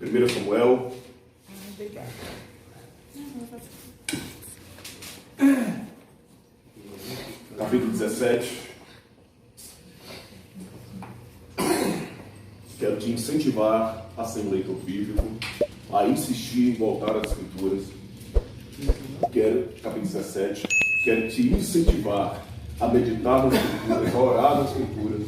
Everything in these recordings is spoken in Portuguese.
1 Samuel. Obrigada. Capítulo 17. Quero te incentivar a ser um leitor bíblico, a insistir em voltar às Escrituras. Capítulo 17. Quero te incentivar a meditar nas Escrituras, a orar nas Escrituras,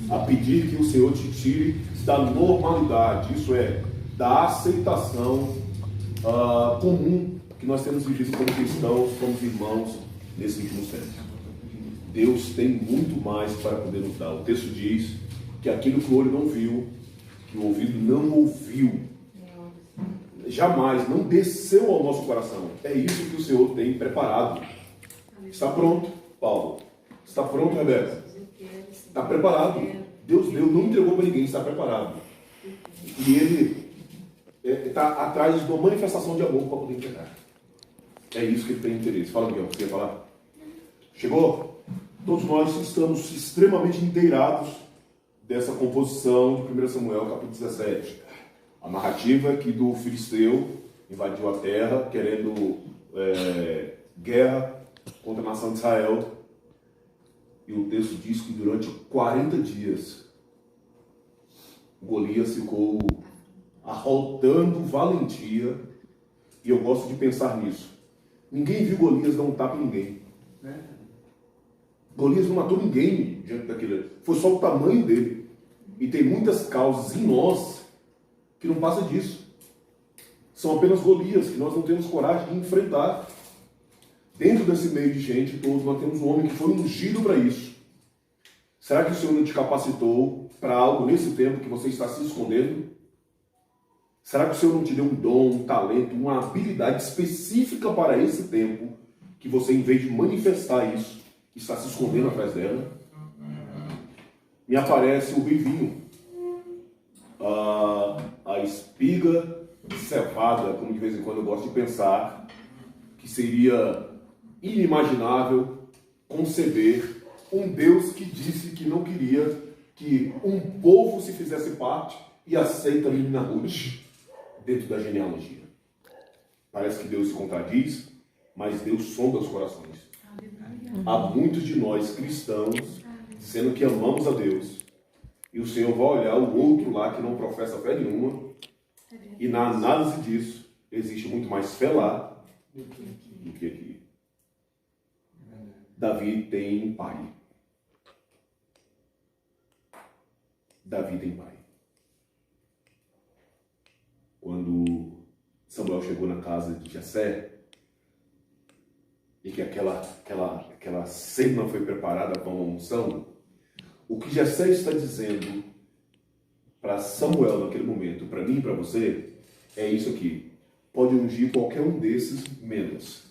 a pedir que o Senhor te tire da normalidade, isso é, da aceitação comum que nós temos vivido como cristãos, como irmãos nesse último século. Deus tem muito mais para poder nos dar. O texto diz que aquilo que o olho não viu, que o ouvido não ouviu, jamais, não desceu ao nosso coração. É isso que o Senhor tem preparado. Está pronto, Paulo? Está pronto, Rebeca? Está preparado. Deus deu, não entregou para ninguém, está preparado. E Ele está atrás de uma manifestação de amor para poder entregar. É isso que Ele tem interesse. Fala, Miguel, você quer falar? Chegou? Todos nós estamos extremamente inteirados dessa composição de 1 Samuel, capítulo 17. A narrativa que do filisteu invadiu a terra, querendo guerra contra a nação de Israel. E o texto diz que durante 40 dias, Golias ficou arrotando valentia. E eu gosto de pensar nisso. Ninguém viu Golias dar um tapa em ninguém. Golias não matou ninguém diante daquilo. Foi só o tamanho dele. E tem muitas causas em nós que não passa disso. São apenas Golias que nós não temos coragem de enfrentar. Dentro desse meio de gente todo, nós temos um homem que foi ungido para isso. Será que o Senhor não te capacitou para algo nesse tempo que você está se escondendo? Será que o Senhor não te deu um dom, um talento, uma habilidade específica para esse tempo, que você, em vez de manifestar isso, está se escondendo atrás dela? Me aparece o vinho, a espiga de cevada, como de vez em quando eu gosto de pensar, que seria inimaginável conceber um Deus que disse que não queria que um povo se fizesse parte e aceita a menina Ruth dentro da genealogia. Parece que Deus se contradiz, mas Deus sonda os corações. Há muitos de nós cristãos dizendo que amamos a Deus e o Senhor vai olhar o outro lá que não professa fé nenhuma e na análise disso existe muito mais fé lá do que aqui. Davi tem pai. Davi tem pai. Quando Samuel chegou na casa de Jessé e que aquela cena foi preparada para uma unção, o que Jessé está dizendo para Samuel naquele momento, para mim e para você, é isso aqui. Pode ungir qualquer um desses menos.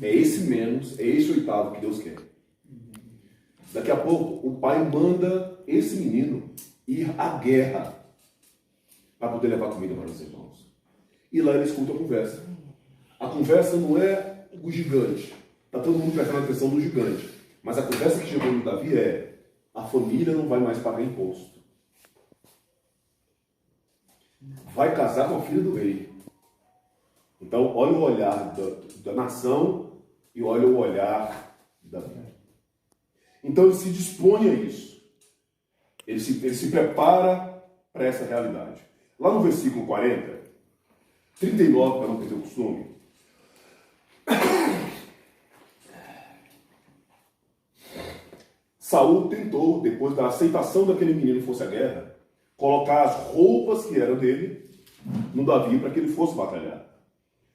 É esse menos, é esse oitavo que Deus quer. Daqui a pouco, o pai manda esse menino ir à guerra para poder levar comida para os irmãos. E lá ele escuta a conversa. A conversa não é o gigante. Está todo mundo prestando atenção no gigante. Mas a conversa que chegou no Davi é: a família não vai mais pagar imposto. Vai casar com a filha do rei. Então, olha o olhar da nação e olha o olhar de Davi. Então, ele se dispõe a isso. Ele se prepara para essa realidade. Lá no versículo 40, 39, para não perder o costume. Saul tentou, depois da aceitação daquele menino fosse à guerra, colocar as roupas que eram dele no Davi para que ele fosse batalhar.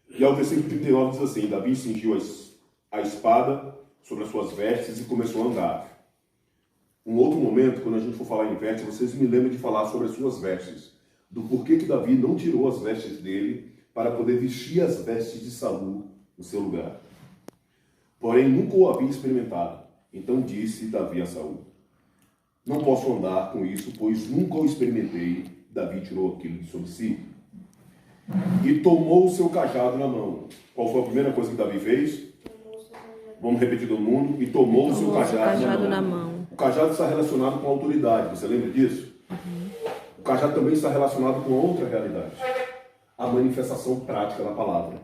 E ao versículo 39 diz assim: Davi cingiu a espada sobre as suas vestes e começou a andar. Um outro momento, quando a gente for falar em vestes, vocês me lembram de falar sobre as suas vestes, do porquê que Davi não tirou as vestes dele para poder vestir as vestes de Saul no seu lugar. Porém, nunca o havia experimentado. Então disse Davi a Saul: não posso andar com isso, pois nunca o experimentei. Davi tirou aquilo de sobre si e tomou o seu cajado na mão. Qual foi a primeira coisa que Davi fez? Vamos repetir todo mundo. E tomou o seu cajado na mão. O cajado está relacionado com a autoridade. Você lembra disso? O cajado também está relacionado com outra realidade. A manifestação prática da palavra.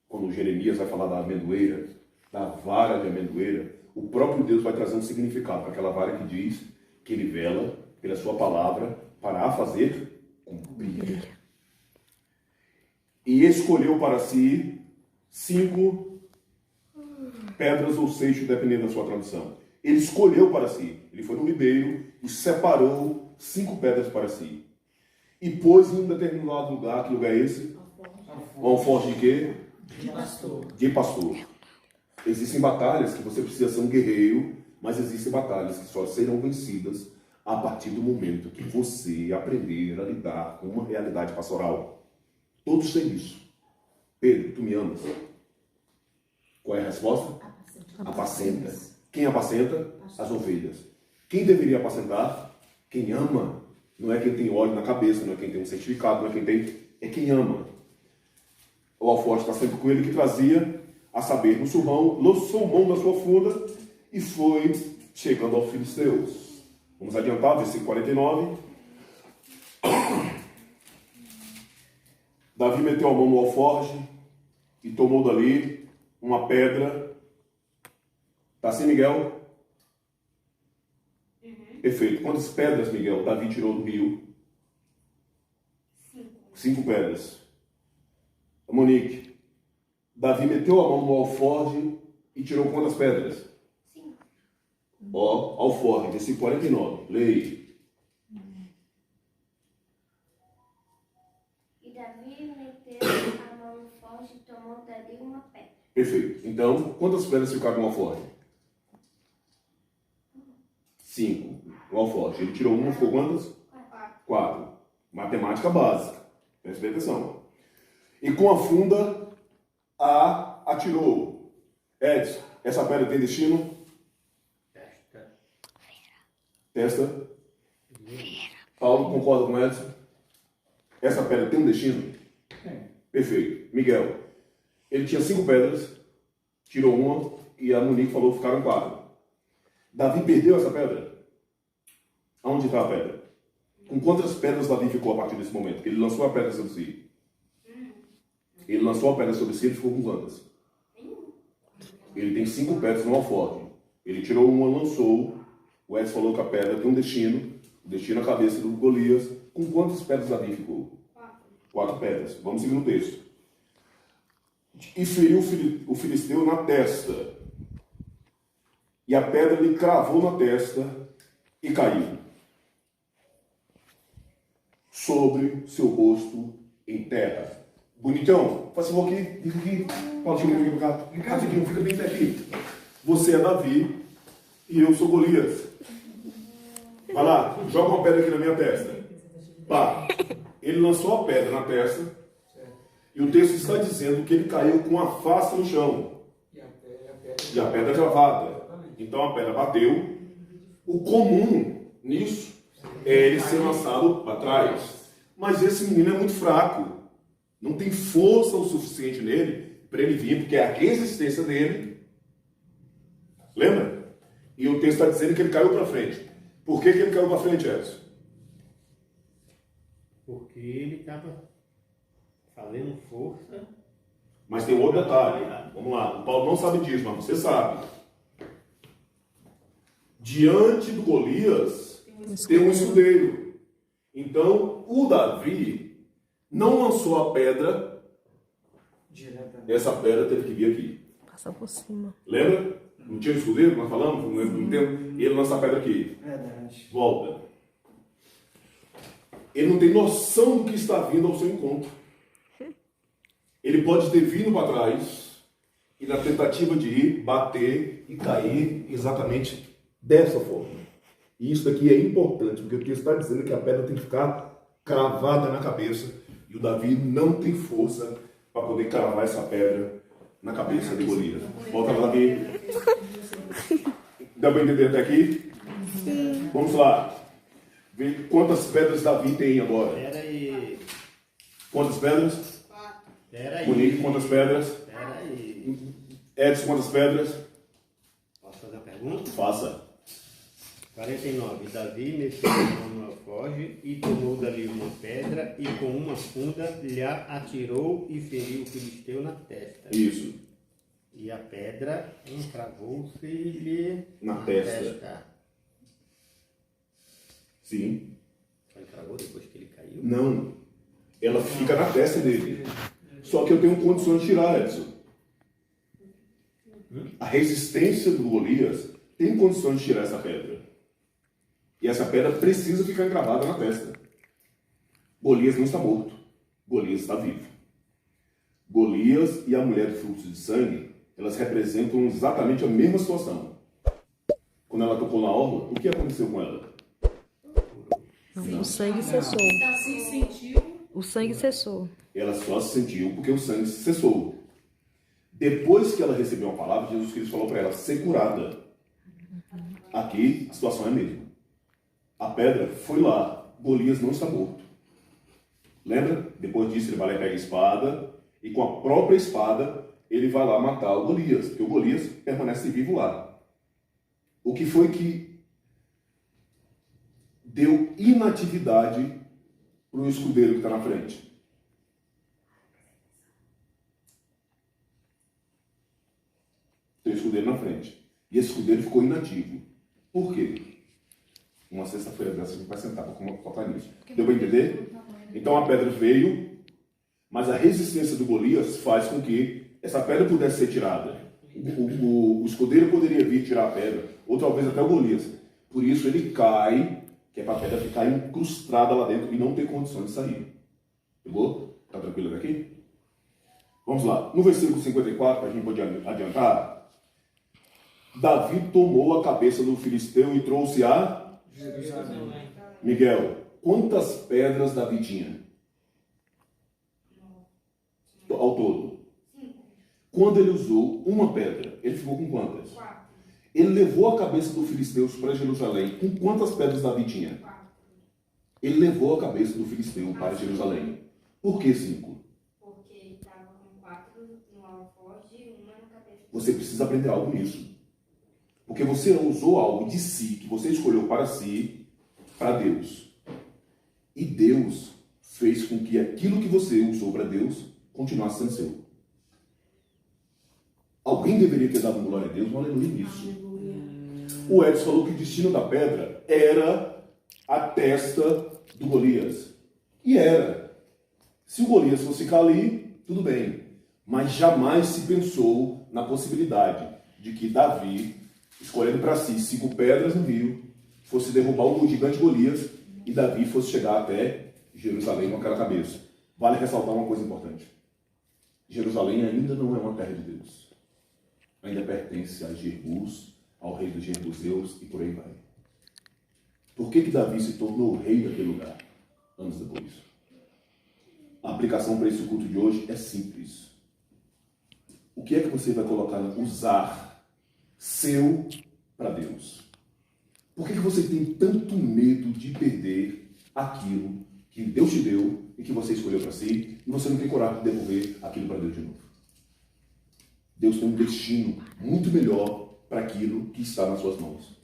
Quando Jeremias vai falar da amendoeira, da vara de amendoeira, o próprio Deus vai trazer um significado para aquela vara que diz que ele vela pela sua palavra para a fazer cumprir. E escolheu para si 5 pedras ou seixos, dependendo da sua tradução. Ele escolheu para si. Ele foi no ribeiro e separou 5 pedras para si. E pôs em um determinado lugar. Que lugar é esse? Um alforje de quê? De pastor. De pastor. Existem batalhas que você precisa ser um guerreiro, mas existem batalhas que só serão vencidas a partir do momento que você aprender a lidar com uma realidade pastoral. Todos têm isso. Pedro, tu me amas? Qual é a resposta? Apacenta. Quem apacenta? As ovelhas. Quem deveria apacentar? Quem ama. Não é quem tem óleo na cabeça, não é quem tem um certificado, não é quem tem... É quem ama. O alforje está sempre com ele, que trazia, a saber, no surrão, lançou mão da sua funda e foi chegando aos filisteus. Vamos adiantar, versículo 49. Davi meteu a mão no alforje e tomou dali uma pedra. Tá assim, Miguel? Perfeito. Quantas pedras, Miguel, Davi tirou do rio? 5 pedras. Monique, Davi meteu a mão no alforje e tirou quantas pedras? 5. Ó, alforje, versículo 49. Leia. E Davi meteu a mão no forte e tomou dali uma pedra. Perfeito. Então, quantas pedras ficaram no alforje? 5. No alforje. Ele tirou uma, ficou quantas? 4. Matemática básica. Preste bem atenção. E com a funda a atirou. Edson, essa pedra tem destino? Testa. Paulo, concorda com Edson? Essa pedra tem um destino? Perfeito. Miguel, ele tinha 5 pedras, tirou uma e a Monique falou que ficaram 4. Davi perdeu essa pedra? Aonde está a pedra? Com quantas pedras Davi ficou a partir desse momento? Porque ele lançou a pedra sobre si. Ele lançou a pedra sobre si e ficou com quantas? Ele tem 5 pedras no alforje. Ele tirou uma, lançou. O Edson falou que a pedra tem um destino. O destino é a cabeça do Golias. Com quantas pedras Davi ficou? 4 pedras. Vamos seguir no texto. E feriu o filisteu na testa. E a pedra lhe cravou na testa e caiu sobre seu rosto em terra. Bonitão, faz favor aqui, fica aqui. Pode vir aqui para cá. Rapidinho, fica bem aqui. Você é Davi e eu sou Golias. Vai lá, joga uma pedra aqui na minha testa. Pá. Ele lançou a pedra na testa e o texto está dizendo que ele caiu com a face no chão. E a pedra javada. Então a pedra bateu. O comum nisso é ele ser lançado para trás. Mas esse menino é muito fraco. Não tem força o suficiente nele para ele vir, porque é a resistência dele. Lembra? E o texto está dizendo que ele caiu para frente. Por que ele caiu para frente, Edson? Porque ele estava fazendo força. Mas tem outro detalhe. Vamos lá. O Paulo não sabe disso, mas você sabe. Diante do Golias tem um escudeiro. Então, o Davi não lançou a pedra. Essa pedra teve que vir aqui. Passa por cima. Lembra? Não tinha escudeiro? Nós falamos? Não lembro do tempo. E ele lança a pedra aqui. Verdade. Volta. Ele não tem noção do que está vindo ao seu encontro. Ele pode ter vindo para trás e, na tentativa de ir, bater e cair exatamente dessa forma. E isso daqui é importante, porque o texto está dizendo que a pedra tem que ficar cravada na cabeça. E o Davi não tem força para poder cravar essa pedra na cabeça de Golias. Volta lá, Davi. Dá para entender até aqui? Sim. Vamos lá. Vê quantas pedras Davi tem agora. Pera aí. Quantas pedras? Pera aí. Monique, quantas pedras? Pera aí. Edson, quantas pedras? Posso fazer a pergunta? Faça. 49. Davi mexeu a mão no alforje e tomou dali uma pedra e com uma funda lhe atirou e feriu o filisteu na testa. Isso. E a pedra encravou-se-lhe Na testa. Sim. Só encravou depois que ele caiu? Não. Ela fica na testa dele. Só que eu tenho condições de tirar, Edson. A resistência do Golias tem condições de tirar essa pedra. E essa pedra precisa ficar encravada na testa. Golias não está morto. Golias está vivo. Golias e a mulher do fluxo de sangue, elas representam exatamente a mesma situação. Quando ela tocou na orla, o que aconteceu com ela? O sangue cessou. Se sentiu. O sangue cessou. Ela só se sentiu porque o sangue cessou. Depois que ela recebeu a palavra, Jesus Cristo falou para ela, ser curada. Aqui, a situação é a mesma. A pedra foi lá. Golias não está morto. Lembra? Depois disso, ele vai lá e pega a espada. E com a própria espada, ele vai lá matar o Golias. Porque o Golias permanece vivo lá. O que foi que deu inatividade para o escudeiro que está na frente? Tem o escudeiro na frente. E esse escudeiro ficou inativo. Por quê? Uma sexta-feira dessa a gente vai sentar para focar nisso. Deu para entender? Então a pedra veio, mas a resistência do Golias faz com que essa pedra pudesse ser tirada. O escudeiro poderia vir tirar a pedra, ou talvez até o Golias. Por isso ele cai, que é para a pedra ficar incrustada lá dentro e não ter condições de sair. Pegou? Tá tranquilo daqui? Vamos lá. No versículo 54, para a gente poder adiantar, Davi tomou a cabeça do filisteu e trouxe a Jerusalém. Miguel. Quantas pedras Davi tinha? Ao todo. Quando ele usou uma pedra, ele ficou com quantas? 4. Ele levou a cabeça do filisteu para Jerusalém. Com quantas pedras Davi tinha? 4. Ele levou a cabeça do filisteu para Jerusalém. Por que 5? Porque ele estava com 4 no alforje e uma na cabeça. Você precisa aprender algo nisso. Porque você usou algo de si, que você escolheu para si, para Deus. E Deus fez com que aquilo que você usou para Deus continuasse sendo seu. Alguém deveria ter dado glória a Deus, mas aleluia nisso. O Edson falou que o destino da pedra era a testa do Golias. E era. Se o Golias fosse ficar ali, tudo bem. Mas jamais se pensou na possibilidade de que Davi, escolhendo para si 5 pedras no rio, fosse derrubar o gigante Golias e Davi fosse chegar até Jerusalém com aquela cabeça. Vale ressaltar uma coisa importante. Jerusalém ainda não é uma terra de Deus. Ainda pertence a Jerbus, ao rei dos Jerbuseus e por aí vai. Por que Davi se tornou rei daquele lugar? Anos depois. A aplicação para esse culto de hoje é simples. O que é que você vai colocar, usar seu para Deus? Por que você tem tanto medo de perder aquilo que Deus te deu e que você escolheu para si e você não tem coragem de devolver aquilo para Deus de novo? Deus tem um destino muito melhor para aquilo que está nas suas mãos.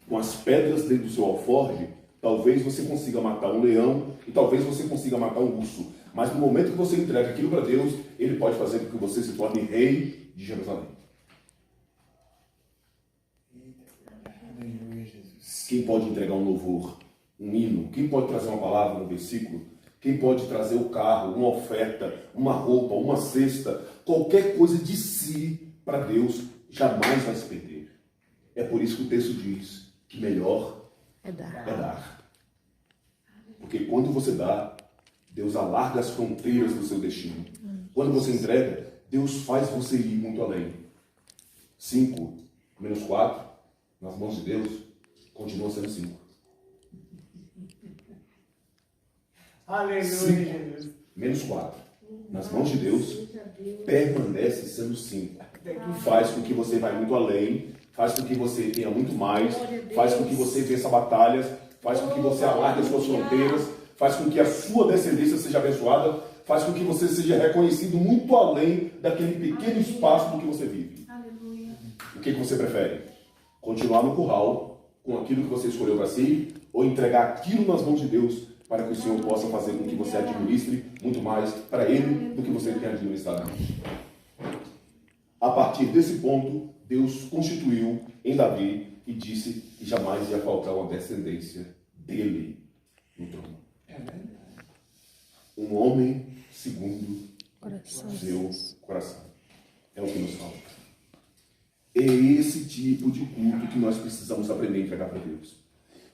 Com as pedras dentro do seu alforje, talvez você consiga matar um leão e talvez você consiga matar um urso. Mas no momento que você entrega aquilo para Deus, Ele pode fazer com que você se torne rei de Jerusalém. Quem pode entregar um louvor, um hino? Quem pode trazer uma palavra no versículo? Quem pode trazer o carro, uma oferta, uma roupa, uma cesta, qualquer coisa de si para Deus, jamais vai se perder. É por isso que o texto diz que melhor é dar. Porque quando você dá, Deus alarga as fronteiras do seu destino. Quando você entrega, Deus faz você ir muito além. 5 menos 4, nas mãos de Deus, continua sendo 5. Aleluia, 5 Jesus. menos 4, nas mãos de Deus, permanece sendo 5. Faz com que você vá muito além faz com que você tenha muito mais, faz com que você vença batalhas, faz com que você alargue as suas fronteiras, faz com que a sua descendência seja abençoada, faz com que você seja reconhecido muito além daquele pequeno espaço do que você vive. O que você prefere? Continuar no curral com aquilo que você escolheu para si ou entregar aquilo nas mãos de Deus para que o Senhor possa fazer com que você administre muito mais para Ele do que você tem administrado? A partir desse ponto, Deus constituiu em Davi e disse que jamais ia faltar uma descendência dele no trono. Um homem segundo o seu coração. É o que nos falta. É esse tipo de culto que nós precisamos aprender a entregar para Deus.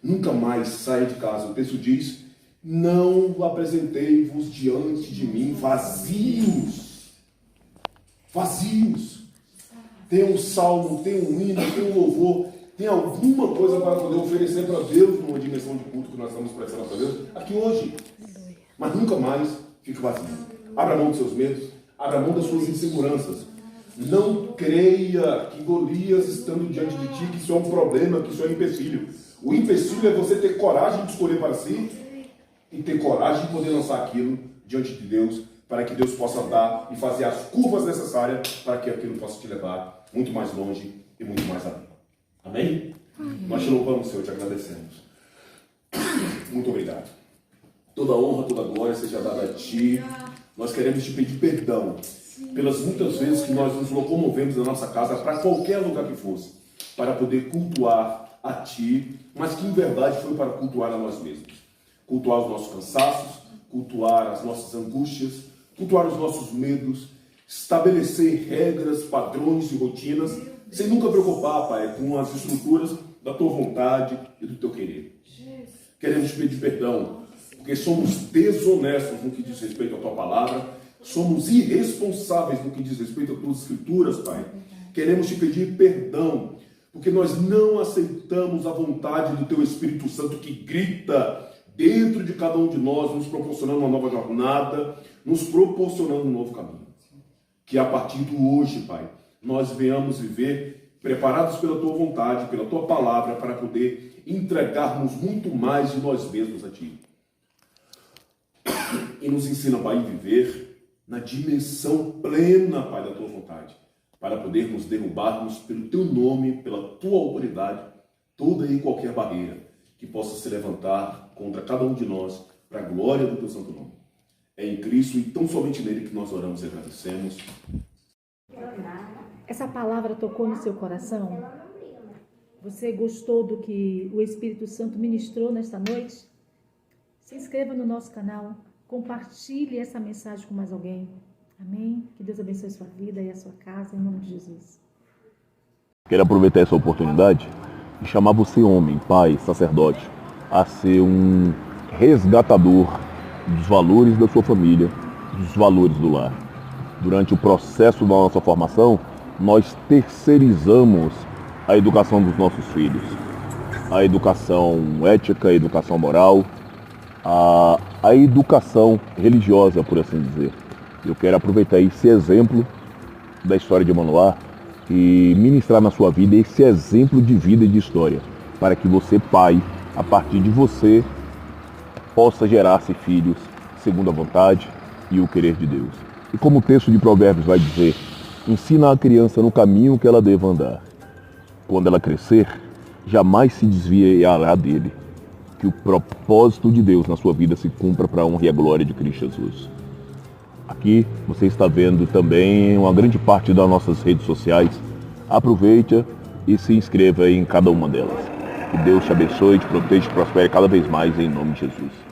Nunca mais saia de casa. O texto diz: não apresentei-vos diante de mim vazios. Vazios. Tem um salmo, tem um hino, tem um louvor, tem alguma coisa para poder oferecer para Deus numa dimensão de culto que nós estamos prestando para Deus aqui hoje. Mas nunca mais fique vazio. Abra mão dos seus medos, abra mão das suas inseguranças. Não creia que Golias estando diante de ti, que isso é um problema, que isso é um empecilho. O empecilho é você ter coragem de escolher para si e ter coragem de poder lançar aquilo diante de Deus, para que Deus possa dar e fazer as curvas necessárias para que aquilo possa te levar muito mais longe e muito mais além. Amém? Nós te louvamos, Senhor, te agradecemos. Muito obrigado. Toda honra, toda glória seja dada a Ti. Nós queremos te pedir perdão pelas muitas vezes que nós nos locomovemos da nossa casa para qualquer lugar que fosse, para poder cultuar a Ti, mas que em verdade foi para cultuar a nós mesmos. Cultuar os nossos cansaços, cultuar as nossas angústias, cultuar os nossos medos, estabelecer regras, padrões e rotinas, sem nunca preocupar, Pai, com as estruturas da Tua vontade e do Teu querer. Queremos te pedir perdão, porque somos desonestos no que diz respeito à Tua palavra, somos irresponsáveis no que diz respeito às Tuas escrituras, Pai. Queremos te pedir perdão, porque nós não aceitamos a vontade do Teu Espírito Santo que grita dentro de cada um de nós, nos proporcionando uma nova jornada, nos proporcionando um novo caminho. Que a partir de hoje, Pai, nós venhamos viver preparados pela Tua vontade, pela Tua palavra, para poder entregarmos muito mais de nós mesmos a Ti. E nos ensina, Pai, a viver na dimensão plena, Pai, da Tua vontade, para podermos derrubarmos pelo Teu nome, pela Tua autoridade, toda e qualquer barreira que possa se levantar contra cada um de nós, para a glória do Teu santo nome. É em Cristo e tão somente nele que nós oramos e agradecemos. Essa palavra tocou no seu coração? Você gostou do que o Espírito Santo ministrou nesta noite? Se inscreva no nosso canal, compartilhe essa mensagem com mais alguém. Amém? Que Deus abençoe a sua vida e a sua casa, em nome de Jesus. Quero aproveitar essa oportunidade e chamar você, homem, pai, sacerdote, a ser um resgatador dos valores da sua família, dos valores do lar. Durante o processo da nossa formação, nós terceirizamos a educação dos nossos filhos. A educação ética, a educação moral, a educação religiosa, por assim dizer. Eu quero aproveitar esse exemplo da história de Manoá e ministrar na sua vida esse exemplo de vida e de história, para que você, pai, a partir de você, possa gerar-se filhos segundo a vontade e o querer de Deus. E como o texto de Provérbios vai dizer, ensina a criança no caminho que ela deva andar. Quando ela crescer, jamais se desviará dele. Que o propósito de Deus na sua vida se cumpra para a honra e a glória de Cristo Jesus. Aqui você está vendo também uma grande parte das nossas redes sociais. Aproveite e se inscreva em cada uma delas. Que Deus te abençoe, te proteja e prospere cada vez mais em nome de Jesus.